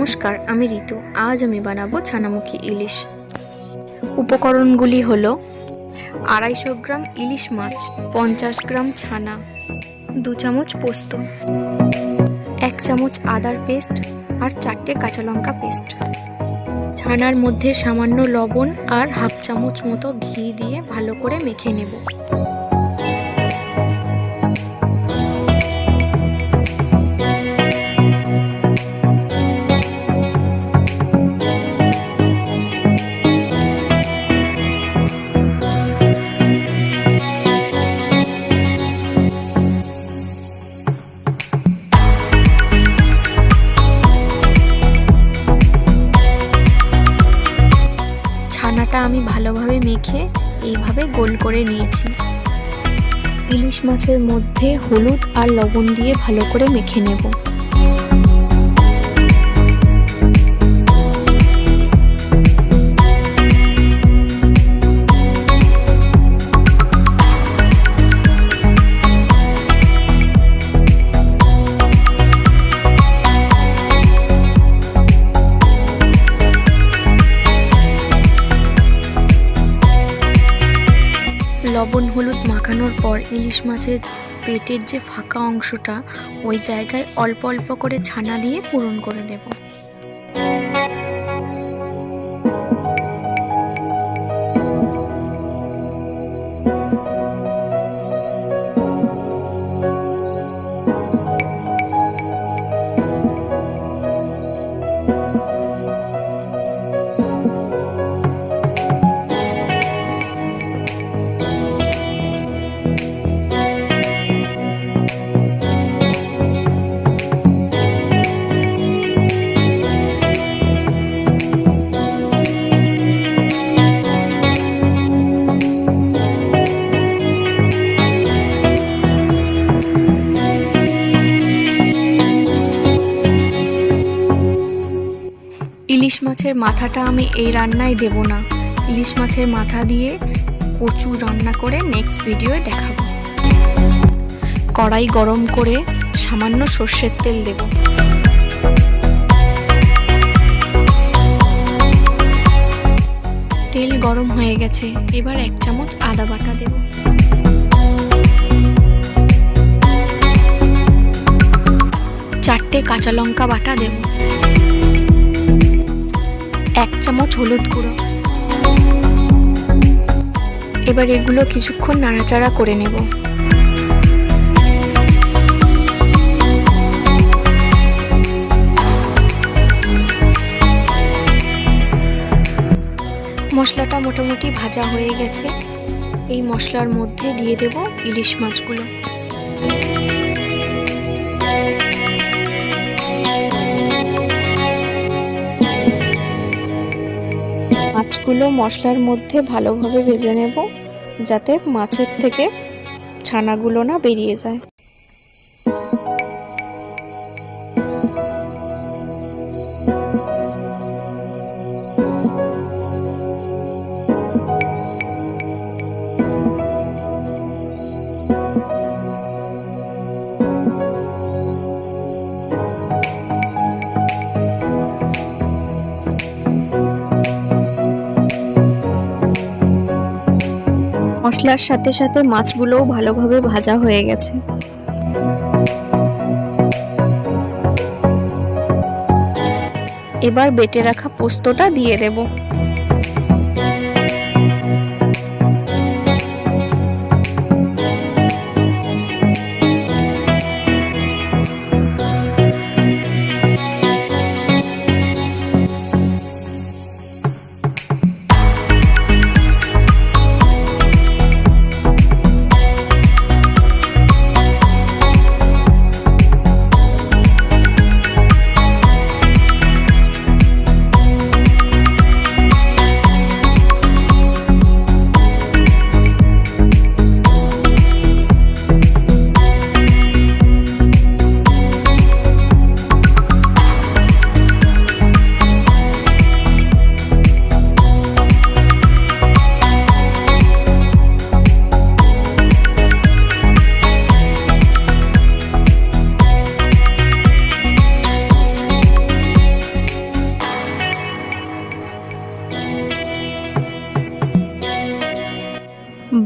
নমস্কার, আমি ঋতু। আজ আমি বানাবো ছানামুখী ইলিশ। উপকরণগুলি হলো 250 গ্রাম ইলিশ মাছ, 50 গ্রাম ছানা, 2 চামচ পোস্ত, 1 চামচ আদার পেস্ট আর 4টে কাঁচা লঙ্কা পেস্ট। ছানার মধ্যে সামান্য লবণ আর হাফ চামচ মতো ঘি দিয়ে ভালো করে মেখে নেব। ছানাটা আমি ভালোভাবে মেখে এইভাবে গোল করে নিয়েছি। ইলিশ মাছের মধ্যে হলুদ আর লবণ দিয়ে ভালো করে মেখে নেব। লবণ হলুদ মাখানোর পর ইলিশ মাছের পেটের যে ফাঁকা অংশটা, ওই জায়গায় অল্প অল্প করে ছানা দিয়ে পূরণ করে দেব। ইলিশ মাছের মাথাটা আমি এই রান্নায় দেব না। ইলিশ মাছের মাথা দিয়ে কচু রান্না করে নেক্সট ভিডিওয়ে দেখাবো। কড়াই গরম করে সামান্য সর্ষের তেল দেব। তেল গরম হয়ে গেছে, এবার 1 চামচ আদা বাটা দেব। চারটে কাঁচা লঙ্কা বাটা দেব। 1 চামচ হলুদ গুঁড়ো। এবার এগুলো কিছুক্ষণ নাড়াচাড়া করে নেব। মশলাটা মোটামুটি ভাজা হয়ে গেছে। এই মশলার মধ্যে দিয়ে দেব ইলিশ মাছগুলো। মাছগুলো মশলার মধ্যে ভালোভাবে ভেজে নেব, যাতে মাছের থেকে ছানাগুলো না বেরিয়ে যায়। মশলার সাথে সাথে মাছগুলোও ভালোভাবে ভাজা হয়ে গেছে। এবার বেটে রাখা পোস্তটা দিয়ে দেব।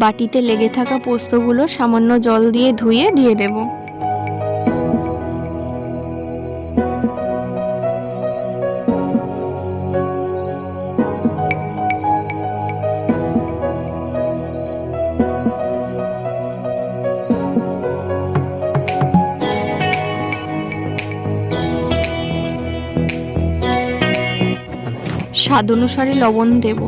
বাটিতে লেগে থাকা পোস্তগুলো সামান্য জল দিয়ে ধুয়ে দিয়ে দেব। স্বাদ অনুসারে লবণ দেব।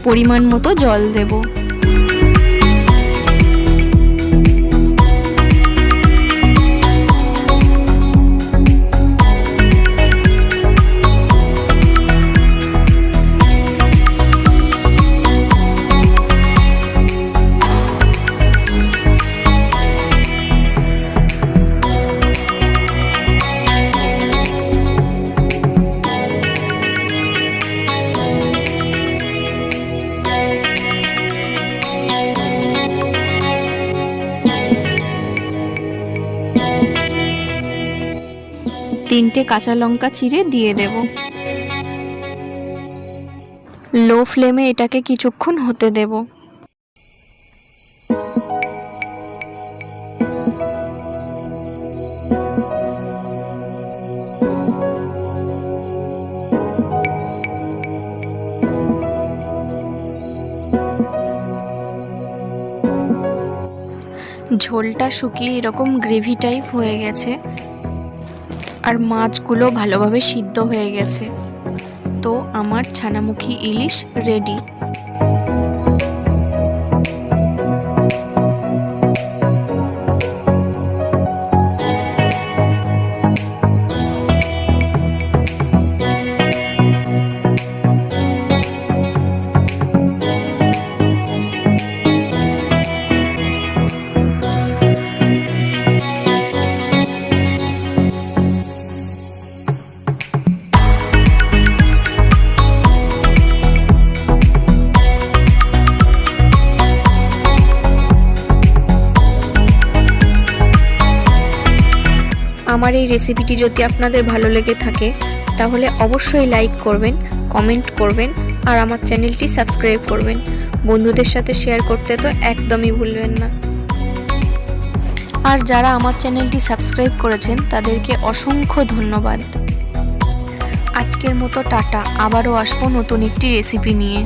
পরিমাণ মতো জল দেব। তিনটে কাঁচা লঙ্কা চিড়ে দিয়ে দেব। লো ফ্লেমে এটাকে কিছুক্ষণ হতে দেব। ঝোলটা শুকিয়ে এরকম গ্রেভি টাইপ হয়ে গেছে আর মাছগুলো ভালোভাবে সিদ্ধ হয়ে গেছে। তো আমার ছানামুখী ইলিশ রেডি। আমার এই রেসিপিটি যদি আপনাদের ভালো লেগে থাকে তাহলে অবশ্যই লাইক করবেন, কমেন্ট করবেন আর আমার চ্যানেলটি সাবস্ক্রাইব করবেন। বন্ধুদের সাথে শেয়ার করতে তো একদমই ভুলবেন না। আর যারা আমার চ্যানেলটি সাবস্ক্রাইব করেছেন তাদেরকে অসংখ্য ধন্যবাদ। আজকের মতো টাটা, আবারও আসবো নতুন একটি রেসিপি নিয়ে।